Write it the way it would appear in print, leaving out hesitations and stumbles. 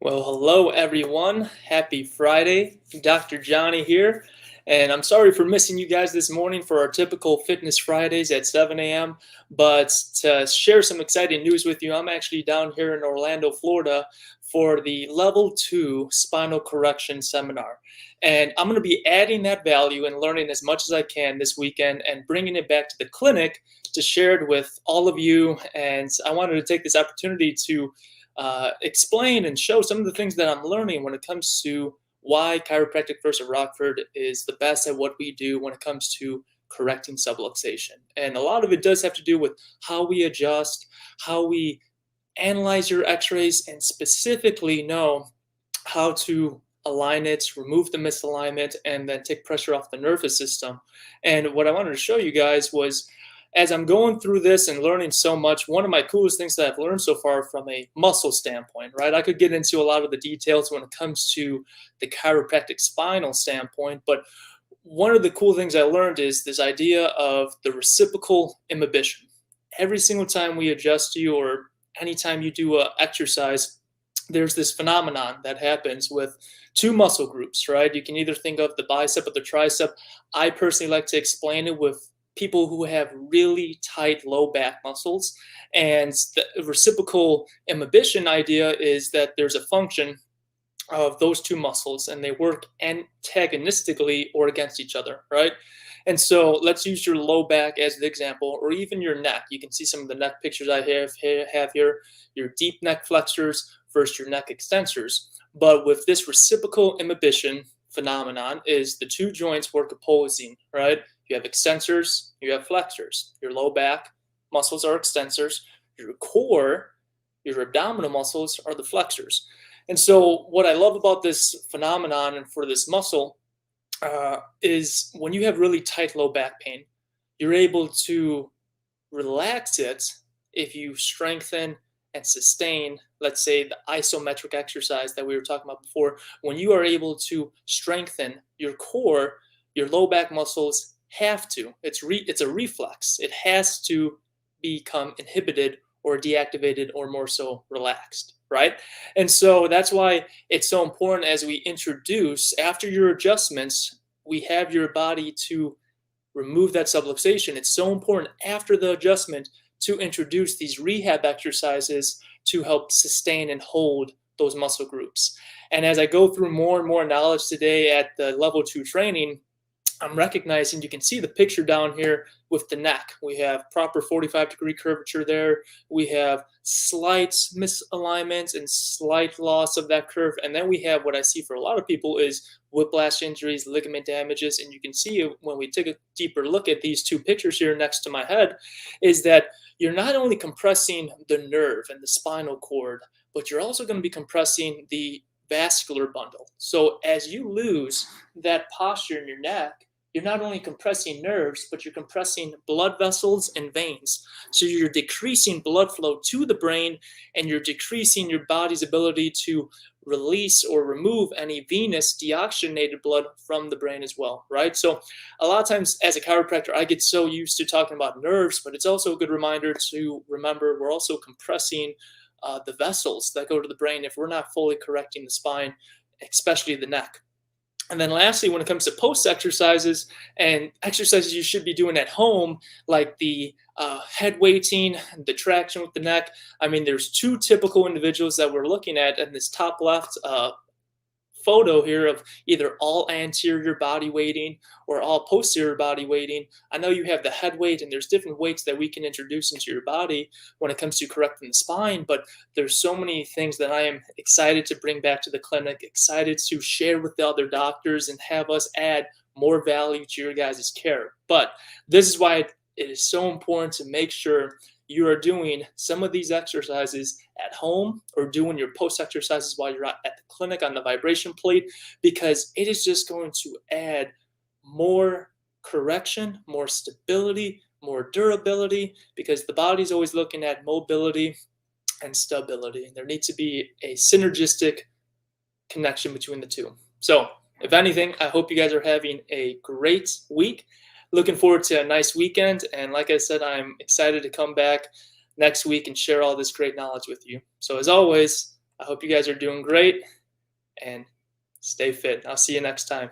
Well, hello everyone. Happy Friday. Dr. Johnny here. And I'm sorry for missing you guys this morning for our typical Fitness Fridays at 7 a.m. But to share some exciting news with you, I'm actually down here in Orlando, Florida for the Level 2 Spinal Correction Seminar. And I'm going to be adding that value and learning as much as I can this weekend and bringing it back to the clinic to share it with all of you. And I wanted to take this opportunity to explain and show some of the things that I'm learning when it comes to why Chiropractic First of Rockford is the best at what we do when it comes to correcting subluxation. And a lot of it does have to do with how we adjust, how we analyze your x-rays, and specifically know how to align it, remove the misalignment, and then take pressure off the nervous system. And what I wanted to show you guys was as I'm going through this and learning so much, one of my coolest things that I've learned so far from a muscle standpoint, right? I could get into a lot of the details when it comes to the chiropractic spinal standpoint, but one of the cool things I learned is this idea of the reciprocal imbibition. Every single time we adjust you or anytime you do a exercise, there's this phenomenon that happens with two muscle groups, right? You can either think of the bicep or the tricep. I personally like to explain it with people who have really tight low back muscles. And the reciprocal imbibition idea is that there's a function of those two muscles and they work antagonistically or against each other, right? And so let's use your low back as the example, or even your neck. You can see some of the neck pictures I have here, your deep neck flexors versus your neck extensors. But with this reciprocal imbibition phenomenon is the two joints work opposing, right? You have extensors, you have flexors. Your low back muscles are extensors. Your core, your abdominal muscles are the flexors. And so what I love about this phenomenon and for this muscle is when you have really tight low back pain, you're able to relax it if you strengthen and sustain, let's say, the isometric exercise that we were talking about before. When you are able to strengthen your core, your low back muscles have to. It's a reflex. It has to become inhibited or deactivated or more so relaxed, right? And so that's why it's so important as we introduce, after your adjustments, we have your body to remove that subluxation. It's so important after the adjustment to introduce these rehab exercises to help sustain and hold those muscle groups. And as I go through more and more knowledge today at the level 2 training, I'm recognizing, you can see the picture down here with the neck. We have proper 45-degree curvature there. We have slight misalignments and slight loss of that curve. And then we have what I see for a lot of people is whiplash injuries, ligament damages. And you can see when we take a deeper look at these two pictures here next to my head is that you're not only compressing the nerve and the spinal cord, but you're also going to be compressing the vascular bundle. So as you lose that posture in your neck, you're not only compressing nerves, but you're compressing blood vessels and veins. So you're decreasing blood flow to the brain and you're decreasing your body's ability to release or remove any venous deoxygenated blood from the brain as well, right? So a lot of times as a chiropractor, I get so used to talking about nerves, but it's also a good reminder to remember we're also compressing the vessels that go to the brain if we're not fully correcting the spine, especially the neck. And then lastly, when it comes to post exercises and exercises you should be doing at home, like the head weighting, the traction with the neck, I mean, there's two typical individuals that we're looking at in this top left photo here of either all anterior body weighting or all posterior body weighting. I know you have the head weight and there's different weights that we can introduce into your body when it comes to correcting the spine, but there's so many things that I am excited to bring back to the clinic, excited to share with the other doctors and have us add more value to your guys' care. But this is why it is so important to make sure you are doing some of these exercises at home or doing your post exercises while you're at the clinic on the vibration plate, because it is just going to add more correction, more stability, more durability, because the body's always looking at mobility and stability. And there needs to be a synergistic connection between the two. So if anything, I hope you guys are having a great week. Looking forward to a nice weekend. And like I said, I'm excited to come back next week and share all this great knowledge with you. So as always, I hope you guys are doing great and stay fit. I'll see you next time.